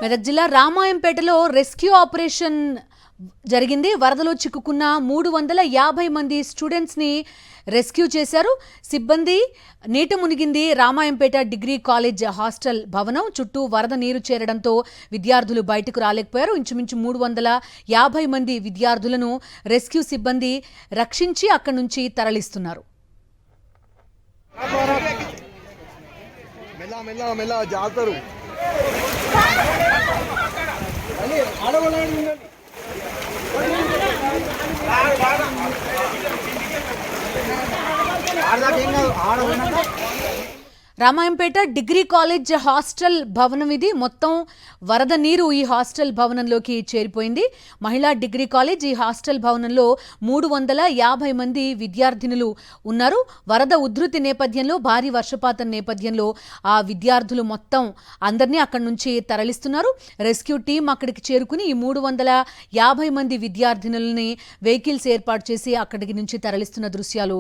మెదక్ జిల్లా రామాయంపేటలో rescue operation జరిగింది. వరదలో చిక్కుకున్న 350 మంది స్టూడెంట్స్ ని రెస్క్యూ చేశారు. సిబ్బంది నీట మునిగింది. రామాయంపేట డిగ్రీ కాలేజ్ హాస్టల్ భవనం చుట్టూ వరద నీరు చేరడంతో విద్యార్థులు బయటకు రాలేకపోయారు. ఇంచుమించు 350 మంది విద్యార్థులను రెస్క్యూ సిబ్బంది రక్షించి అక్కడి నుంచి తరలిస్తున్నారు. రామాయంపేట డిగ్రీ కాలేజ్ హాస్టల్ భవనం ఇది. మొత్తం వరద నీరు ఈ హాస్టల్ భవనంలోకి చేరిపోయింది. మహిళా డిగ్రీ కాలేజ్ ఈ హాస్టల్ భవనంలో 350 మంది విద్యార్థినులు ఉన్నారు. వరద ఉధృతి నేపథ్యంలో, భారీ వర్షపాతం నేపథ్యంలో ఆ విద్యార్థులు మొత్తం అందరినీ అక్కడి నుంచి తరలిస్తున్నారు. రెస్క్యూ టీం అక్కడికి చేరుకుని ఈ 350 మంది విద్యార్థినులని వెహికల్స్ ఏర్పాటు చేసి అక్కడికి నుంచి తరలిస్తున్న దృశ్యాలు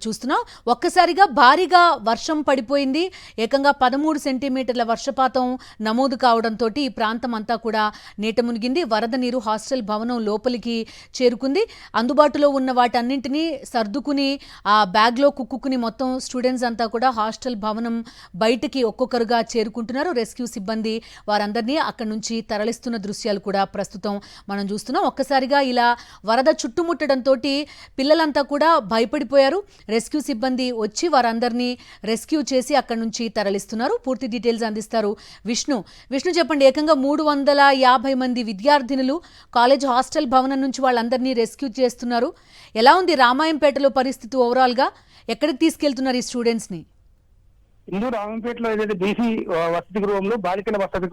చూస్తున్నాం. ఒక్కసారిగా భారీగా వర్షం పడిపోయింది. ఏకంగా 13 సెంటీమీటర్ల వర్షపాతం నమోదు కావడంతో ఈ ప్రాంతం అంతా కూడా నీట మునిగింది. వరద నీరు హాస్టల్ భవనం లోపలికి చేరుకుంది. అందుబాటులో ఉన్న వాటన్నింటినీ సర్దుకుని ఆ బ్యాగ్లో కుక్కుని మొత్తం స్టూడెంట్స్ అంతా కూడా హాస్టల్ భవనం బయటికి ఒక్కొక్కరుగా చేరుకుంటున్నారు. రెస్క్యూ సిబ్బంది వారందరినీ అక్కడి నుంచి తరలిస్తున్న దృశ్యాలు కూడా ప్రస్తుతం మనం చూస్తున్నాం. ఒక్కసారిగా ఇలా వరద చుట్టుముట్టడంతో పిల్లలంతా కూడా భయపడిపోయారు. రెస్క్యూ సిబ్బంది వచ్చి వారందరినీ రెస్క్యూ చేసి అక్కడి నుంచి తరలిస్తున్నారు. పూర్తి డీటెయిల్స్ అందిస్తారు విష్ణు. చెప్పండి, ఏకంగా 350 మంది విద్యార్థినులు కాలేజ్ హాస్టల్ భవనం నుంచి వాళ్ళందరినీ రెస్క్యూ చేస్తున్నారు. ఎలా ఉంది రామాయంపేటలో పరిస్థితి ఓవరాల్ గా? ఎక్కడికి తీసుకెళ్తున్నారు ఈ స్టూడెంట్స్ ని? రామాయంపేటలో ఏదైతే బీసీ వసతి గృహంలో, బాలికల వసతి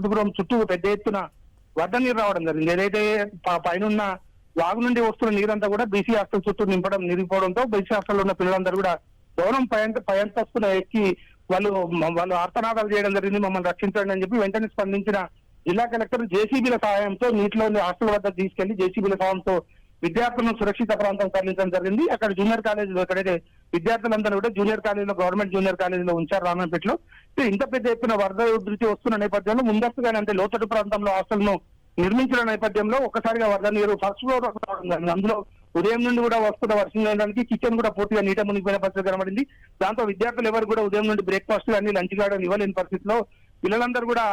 గృహం చుట్టూ పెద్ద ఎత్తున వరద నీరు రావడం జరిగింది. ఏదైతే పైన వాగు నుండి వస్తున్న నీరంతా కూడా బీసీ హాస్టల్ చుట్టూ నిండిపోవడంతో బీసీ హాస్టల్లో ఉన్న పిల్లలందరూ కూడా భవనం పై అంతస్తున ఎక్కి వాళ్ళు ఆర్తనాదాలు చేయడం జరిగింది. మమ్మల్ని రక్షించండి అని చెప్పి వెంటనే స్పందించిన జిల్లా కలెక్టర్ జేసీబీల సహాయంతో నీటిలోని హాస్టల్ వద్ద తీసుకెళ్లి జేసీబీల సహాయంతో విద్యార్థులను సురక్షిత ప్రాంతం తరలించడం జరిగింది. అక్కడ జూనియర్ కాలేజీలో ఎక్కడైతే విద్యార్థులందరూ కూడా జూనియర్ కాలేజీలో, గవర్నమెంట్ జూనియర్ కాలేజీలో ఉంచారు రామాయంపేటలో. ఇంత పెద్ద ఎత్తున వరద ఉధృతి వస్తున్న నేపథ్యంలో ముందస్తుగానే అంటే లోతట్టు ప్రాంతంలో హాస్టల్ను నిర్మించిన నేపథ్యంలో ఒక్కసారిగా వరద నీరు ఫస్ట్ ఫ్లోర్ అందులో ఉదయం నుండి కూడా వస్తున్న వర్షం చేయడానికి కిచెన్ కూడా పూర్తిగా నీట మునిగిపోయిన పరిస్థితి కనబడింది. దాంతో విద్యార్థులు ఎవరు కూడా ఉదయం నుండి బ్రేక్ఫాస్ట్ కానీ లంచ్ గార్డెన్ ఇవ్వలేని పరిస్థితిలో పిల్లలందరూ కూడా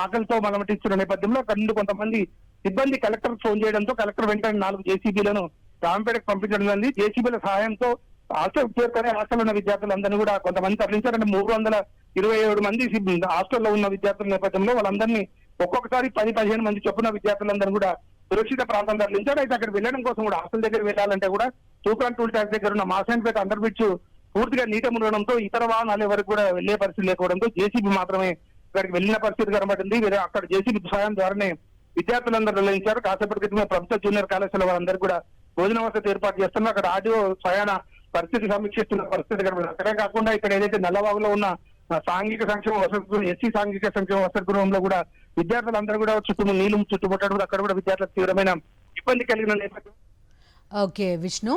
ఆకలితో మలమటిస్తున్న నేపథ్యంలో అక్కడ నుండి కొంతమంది సిబ్బంది కలెక్టర్ ఫోన్ చేయడంతో కలెక్టర్ వెంటనే 4 జేసీబీలను రామంపేటకు పంపించడం జరిగింది. జేసీబీల సహాయంతో హాస్టల్ చేరుకునే హాస్టల్ ఉన్న విద్యార్థులందరినీ కూడా కొంతమంది తరలించారంటే 327 మంది హాస్టల్లో ఉన్న విద్యార్థుల నేపథ్యంలో వాళ్ళందరినీ ఒక్కొక్కసారి 10-15 మంది చొప్పున విద్యార్థులందరూ కూడా సురక్షిత ప్రాంతం తరలించారు. అయితే అక్కడ వెళ్ళడం కోసం కూడా హాస్టల్ దగ్గర వెళ్ళాలంటే కూడా టూకాన్ టూల్ ట్యాక్స్ దగ్గర ఉన్న మాసాన్పేట అండర్ బ్రిడ్జ్ పూర్తిగా నీట మునగడంతో ఇతర వాహనాలు ఎవరికి కూడా వెళ్లే పరిస్థితి లేకపోవడంతో జేసీబీ మాత్రమే అక్కడికి వెళ్ళిన పరిస్థితి కనబడింది. అక్కడ జేసీబీ సహాయం ద్వారానే విద్యార్థులందరూ తరలించారు. కాసేపటి క్రితమే ప్రభుత్వ జూనియర్ కళాశాల వారందరూ కూడా భోజన వసతి ఏర్పాటు చేస్తున్నారు. అక్కడ ఆడియో స్వయాన పరిస్థితి సమీక్షిస్తున్న పరిస్థితి కనబడింది. అక్కడే కాకుండా ఇక్కడ ఏదైతే నల్లవాగులో ఉన్న సాంఘిక సంక్షేమ వసతి గృహం, ఎస్సీ సాంఘిక సంక్షేమ వసతి గృహంలో కూడా విద్యార్థులందరూ కూడా నీళ్లు చుట్టుముట్టడం, అక్కడ కూడా విద్యార్థులకు తీవ్రమైన ఇబ్బంది కలిగిన నేపథ్యం. ఓకే విష్ణు,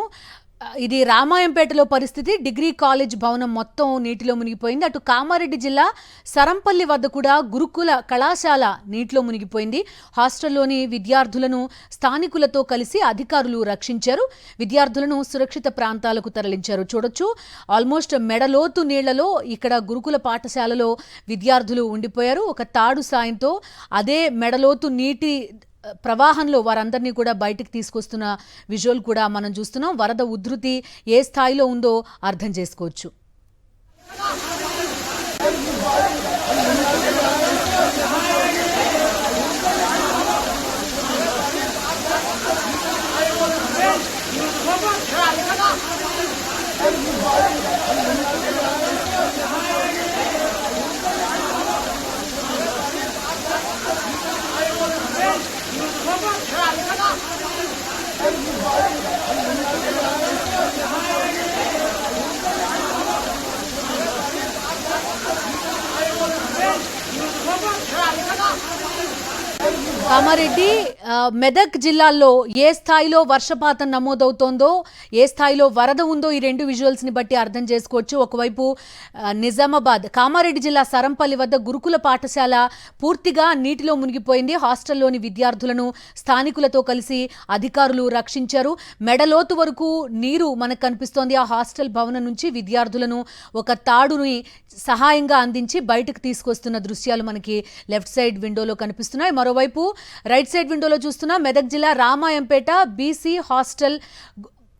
ఇది రామాయంపేటలో పరిస్థితి. డిగ్రీ కాలేజ్ భవనం మొత్తం నీటిలో మునిగిపోయింది. అటు కామారెడ్డి జిల్లా సరంపల్లి వద్ద కూడా గురుకుల కళాశాల నీటిలో మునిగిపోయింది. హాస్టల్లోని విద్యార్థులను స్థానికులతో కలిసి అధికారులు రక్షించారు. విద్యార్థులను సురక్షిత ప్రాంతాలకు తరలించారు. చూడొచ్చు, ఆల్మోస్ట్ మెడలోతు నీళ్లలో ఇక్కడ గురుకుల పాఠశాలలో విద్యార్థులు ఉండిపోయారు. ఒక తాడు సాయంతో అదే మెడలోతు నీటి ప్రవాహంలో వారందరినీ కూడా బయటకు తీసుకొస్తున్న విజువల్ కూడా మనం చూస్తున్నాం. వరద ఉధృతి ఏ స్థాయిలో ఉందో అర్థం చేసుకోవచ్చు. కామారెడ్డి మెదక్ జిల్లాల్లో ఏ స్థాయిలో వర్షపాతం నమోదవుతోందో, ఏ స్థాయిలో వరద ఉందో ఈ రెండు విజువల్స్ని బట్టి అర్థం చేసుకోవచ్చు. ఒకవైపు నిజామాబాద్, కామారెడ్డి జిల్లా సరంపల్లి వద్ద గురుకుల పాఠశాల పూర్తిగా నీటిలో మునిగిపోయింది. హాస్టల్లోని విద్యార్థులను స్థానికులతో కలిసి అధికారులు రక్షించారు. మెడలోతు వరకు నీరు మనకు కనిపిస్తోంది. ఆ హాస్టల్ భవనం నుంచి విద్యార్థులను ఒక తాడుని సహాయంగా అందించి బయటకు తీసుకొస్తున్న దృశ్యాలు మనకి లెఫ్ట్ సైడ్ విండోలో కనిపిస్తున్నాయి. మరోవైపు రైట్ సైడ్ విండోలో చూస్తున్నా మెదక్ జిల్లా రామాయంపేట బీసీ హాస్టల్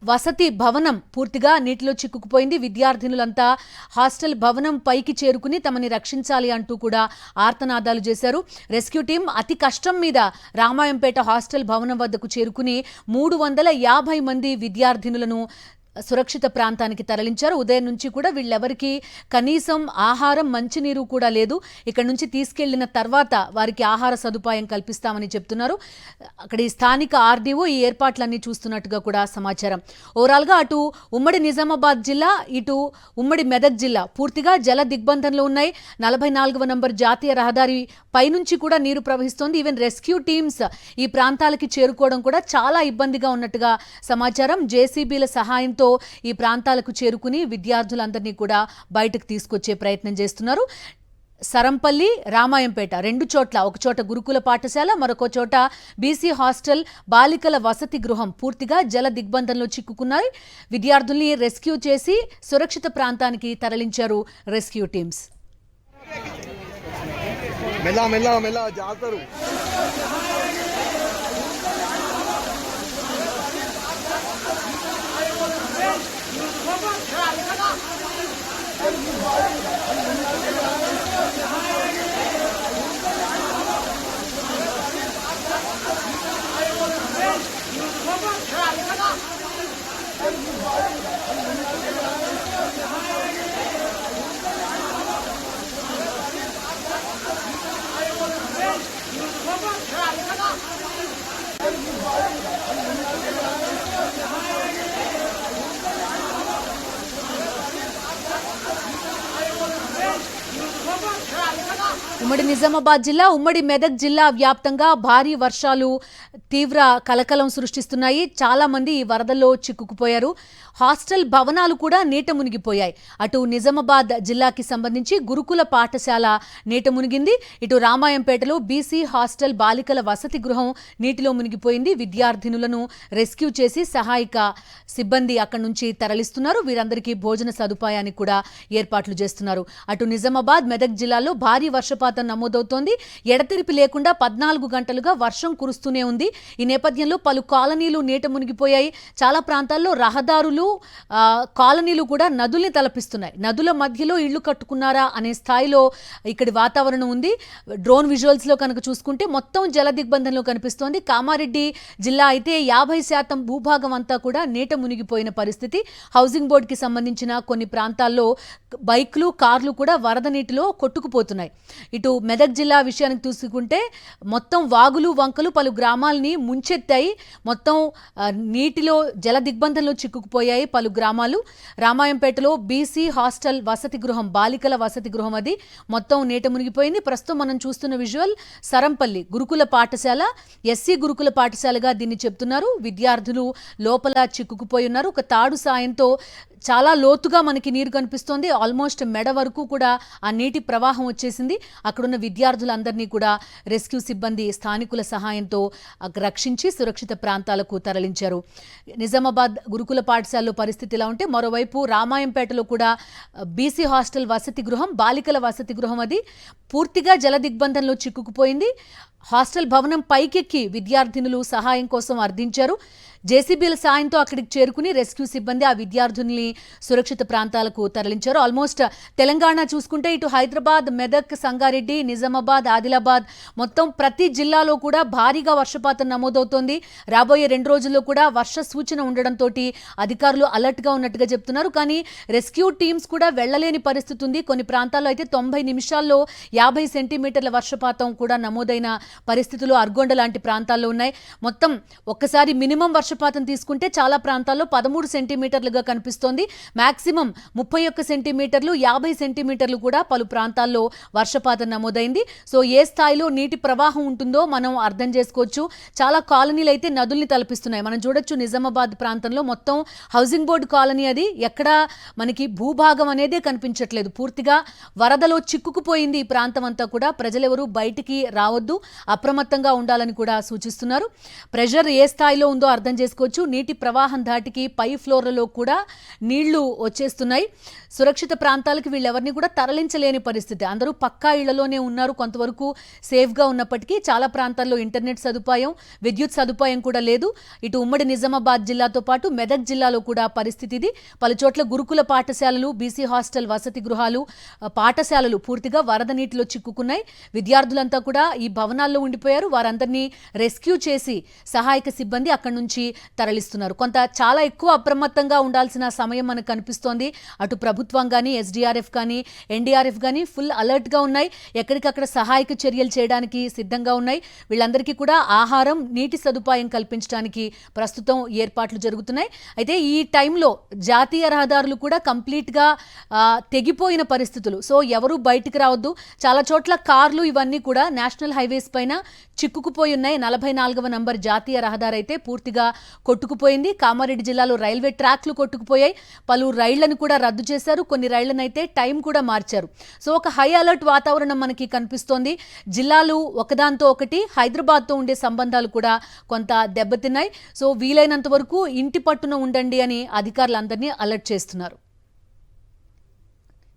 వసతి భవనం పూర్తిగా నీటిలో చిక్కుకుపోయింది. విద్యార్థినులంతా హాస్టల్ భవనం పైకి చేరుకుని తమని రక్షించాలి అంటూ కూడా ఆర్తనాదాలు చేశారు. రెస్క్యూ టీం అతి కష్టం మీద రామాయంపేట హాస్టల్ భవనం వద్దకు చేరుకుని 350 మంది విద్యార్థినులను సురక్షిత ప్రాంతానికి తరలించారు. ఉదయం నుంచి కూడా వీళ్ళెవరికి కనీసం ఆహారం, మంచినీరు కూడా లేదు. ఇక్కడ నుంచి తీసుకెళ్లిన తర్వాత వారికి ఆహార సదుపాయం కల్పిస్తామని చెప్తున్నారు. అక్కడి స్థానిక ఆర్డీఓ ఈ ఏర్పాట్లన్నీ చూస్తున్నట్టుగా కూడా సమాచారం. ఓవరాల్గా అటు ఉమ్మడి నిజామాబాద్ జిల్లా, ఇటు ఉమ్మడి మెదక్ జిల్లా పూర్తిగా జల దిగ్బంధంలో ఉన్నాయి. 44వ నంబర్ జాతీయ రహదారి పైనుంచి కూడా నీరు ప్రవహిస్తోంది. ఈవెన్ రెస్క్యూ టీమ్స్ ఈ ప్రాంతాలకి చేరుకోవడం కూడా చాలా ఇబ్బందిగా ఉన్నట్టుగా సమాచారం. జేసీబీల సహాయంతో ఈ ప్రాంతాలకు చేరుకుని విద్యార్థులందరినీ కూడా బయటకు తీసుకొచ్చే ప్రయత్నం చేస్తున్నారు. సరంపల్లి, రామాయంపేట రెండు చోట్ల, ఒక చోట గురుకుల పాఠశాల, మరొక చోట బీసీ హాస్టల్ బాలికల వసతి గృహం పూర్తిగా జల దిగ్బంధంలో చిక్కుకున్నాయి. విద్యార్థుల్ని రెస్క్యూ చేసి సురక్షిత ప్రాంతానికి తరలించారు రెస్క్యూ టీమ్స్. మెల్ల మెల్ల మెల్ల జాతరు ఉమ్మడి నిజామాబాద్ జిల్లా, ఉమ్మడి మెదక్ జిల్లా వ్యాప్తంగా భారీ వర్షాలు తీవ్ర కలకలం సృష్టిస్తున్నాయి. చాలా మంది ఈ వరదల్లో చిక్కుకుపోయారు. హాస్టల్ భవనాలు కూడా నీట మునిగిపోయాయి. అటు నిజామాబాద్ జిల్లాకి సంబంధించి గురుకుల పాఠశాల నీట మునిగింది. ఇటు రామాయంపేటలో బీసీ హాస్టల్ బాలికల వసతి గృహం నీటిలో మునిగిపోయింది. విద్యార్థినులను రెస్క్యూ చేసి సహాయక సిబ్బంది అక్కడి నుంచి తరలిస్తున్నారు. వీరందరికీ భోజన సదుపాయానికి కూడా ఏర్పాట్లు చేస్తున్నారు. అటు నిజామాబాద్, మెదక్ జిల్లాలో భారీ వర్షపాతం నమోదవుతోంది. ఎడతెరిపి లేకుండా 14 గంటలుగా వర్షం కురుస్తూనే ఉంది. ఈ నేపథ్యంలో పలు కాలనీలు నీట మునిగిపోయాయి. చాలా ప్రాంతాల్లో రహదారులు, కాలనీలు కూడా నదుల్ని తలపిస్తున్నాయి. నదుల మధ్యలో ఇళ్లు కట్టుకున్నారా అనే స్థాయిలో ఇక్కడి వాతావరణం ఉంది. డ్రోన్ విజువల్స్ లో కనుక చూసుకుంటే మొత్తం జల దిగ్బంధంలో కనిపిస్తోంది. కామారెడ్డి జిల్లా అయితే 50% భూభాగం అంతా కూడా నీట మునిగిపోయిన పరిస్థితి. హౌసింగ్ బోర్డుకి సంబంధించిన కొన్ని ప్రాంతాల్లో బైక్లు, కార్లు కూడా వరద నీటిలో కొట్టుకుపోతున్నాయి. ఇటు మెదక్ జిల్లా విషయానికి చూసుకుంటే మొత్తం వాగులు, వంకలు పలు గ్రామాలని ముంచెత్తాయి. మొత్తం నీటిలో జల దిగ్బంధంలో చిక్కుకుపోయాయి పలు గ్రామాలు. రామాయంపేటలో బీసీ హాస్టల్ వసతి గృహం, బాలికల వసతి గృహం అది మొత్తం నీట మునిగిపోయింది. ప్రస్తుతం మనం చూస్తున్న విజువల్ సరంపల్లి గురుకుల పాఠశాల, ఎస్సీ గురుకుల పాఠశాలగా దీన్ని చెప్తున్నారు. విద్యార్థులు లోపల చిక్కుకుపోయి ఉన్నారు. ఒక తాడు సాయంతో చాలా లోతుగా మనకి నీరు కనిపిస్తోంది. ఆల్మోస్ట్ మెడ వరకు కూడా ఆ నీటి ప్రవాహం వచ్చేసింది. అక్కడున్న విద్యార్థులందరినీ కూడా రెస్క్యూ సిబ్బంది స్థానికుల సహాయంతో రక్షించి సురక్షిత ప్రాంతాలకు తరలించారు. నిజామాబాద్ గురుకుల పాఠశాలలో పరిస్థితి ఇలా ఉంటే, మరోవైపు రామాయంపేటలో కూడా బీసీ హాస్టల్ వసతి గృహం, బాలికల వసతి గృహం అది పూర్తిగా జల దిగ్బంధంలో చిక్కుకుపోయింది. హాస్టల్ భవనం పైకెక్కి విద్యార్థినులు సహాయం కోసం అర్థించారు. జేసీబీల సాయంతో అక్కడికి చేరుకుని రెస్క్యూ సిబ్బంది ఆ విద్యార్థుల్ని సురక్షిత ప్రాంతాలకు తరలించారు. ఆల్మోస్ట్ తెలంగాణ చూసుకుంటే ఇటు హైదరాబాద్, మెదక్, సంగారెడ్డి, నిజామాబాద్, ఆదిలాబాద్ మొత్తం ప్రతి జిల్లాలో కూడా భారీగా వర్షపాతం నమోదవుతోంది. రాబోయే 2 రోజుల్లో కూడా వర్ష సూచన ఉండడంతో అధికారులు అలర్ట్గా ఉన్నట్టుగా చెప్తున్నారు. కానీ రెస్క్యూ టీమ్స్ కూడా వెళ్లలేని పరిస్థితి ఉంది. కొన్ని ప్రాంతాల్లో అయితే 90 నిమిషాల్లో 50 సెంటీమీటర్ల వర్షపాతం కూడా నమోదైన పరిస్థితులు అర్గొండ లాంటి ప్రాంతాల్లో ఉన్నాయి. మొత్తం ఒక్కసారి మినిమం వర్షపాతం తీసుకుంటే చాలా ప్రాంతాల్లో 13 సెంటీమీటర్లుగా కనిపిస్తోంది. మాక్సిమం 31 సెంటీమీటర్లు, 50 సెంటీమీటర్లు కూడా పలు ప్రాంతాల్లో వర్షపాతం నమోదైంది. సో ఏ స్థాయిలో నీటి ప్రవాహం ఉంటుందో మనం అర్థం చేసుకోవచ్చు. చాలా కాలనీలు అయితే నదుల్ని తలపిస్తున్నాయి. మనం చూడొచ్చు నిజామాబాద్ ప్రాంతంలో మొత్తం హౌసింగ్ బోర్డు కాలనీ, అది ఎక్కడ మనకి భూభాగం అనేదే కనిపించట్లేదు. పూర్తిగా వరదలో చిక్కుకుపోయింది ఈ ప్రాంతం అంతా కూడా. ప్రజలెవరూ బయటికి రావద్దు, అప్రమత్తంగా ఉండాలని కూడా సూచిస్తున్నారు. ప్రెషర్ ఏ స్థాయిలో ఉందో అర్థం చేసుకోవచ్చు. నీటి ప్రవాహం ధాటికి పై ఫ్లోర్లలో కూడా నీళ్లు వచ్చేస్తున్నాయి. సురక్షిత ప్రాంతాలకు వీళ్ళెవరిని కూడా తరలించలేని పరిస్థితి. అందరూ పక్కా ఇళ్లలోనే ఉన్నారు. కొంతవరకు సేఫ్గా ఉన్నప్పటికీ చాలా ప్రాంతాల్లో ఇంటర్నెట్ సదుపాయం, విద్యుత్ సదుపాయం కూడా లేదు. ఇటు ఉమ్మడి నిజామాబాద్ జిల్లాతో పాటు మెదక్ జిల్లాలో కూడా పరిస్థితి ఇది. పలుచోట్ల గురుకుల పాఠశాలలు, బీసీ హాస్టల్ వసతి గృహాలు, పాఠశాలలు పూర్తిగా వరద నీటిలో చిక్కుకున్నాయి. విద్యార్థులంతా కూడా ఈ భవనాల్లో ఉండిపోయారు. వారందరినీ రెస్క్యూ చేసి సహాయక సిబ్బంది అక్కడి నుంచి తరలిస్తున్నారు. చాలా ఎక్కువ అప్రమత్తంగా ఉండాల్సిన సమయం మనకు కనిపిస్తోంది. అటు ప్రభుత్వం కానీ, ఎస్డీఆర్ఎఫ్ కానీ, ఎన్డీఆర్ఎఫ్ కానీ ఫుల్ అలర్ట్గా ఉన్నాయి. ఎక్కడికక్కడ సహాయక చర్యలు చేయడానికి సిద్ధంగా ఉన్నాయి. వీళ్ళందరికీ కూడా ఆహారం, నీటి సదుపాయం కల్పించడానికి ప్రస్తుతం ఏర్పాట్లు జరుగుతున్నాయి. అయితే ఈ టైంలో జాతీయ రహదారులు కూడా కంప్లీట్గా తెగిపోయిన పరిస్థితులు. సో ఎవరు బయటికి రావద్దు. చాలా చోట్ల కార్లు ఇవన్నీ కూడా నేషనల్ హైవేస్ పైన చిక్కుకుపోయి ఉన్నాయి. 44వ నంబర్ జాతీయ రహదారి అయితే పూర్తిగా కొట్టుకుపోయింది. కామారెడ్డి జిల్లాలో రైల్వే ట్రాక్లు కొట్టుకుపోయాయి. పలు రైళ్లను కూడా రద్దు చేశారు. కొన్ని రైళ్లను అయితే టైం కూడా మార్చారు. సో ఒక హై అలర్ట్ వాతావరణం మనకి కనిపిస్తోంది. జిల్లాలు ఒకదాంతో ఒకటి, హైదరాబాద్తో ఉండే సంబంధాలు కూడా కొంత దెబ్బతిన్నాయి. సో వీలైనంత వరకు ఇంటి పట్టున ఉండండి అని అధికారులందరినీ అలర్ట్ చేస్తున్నారు.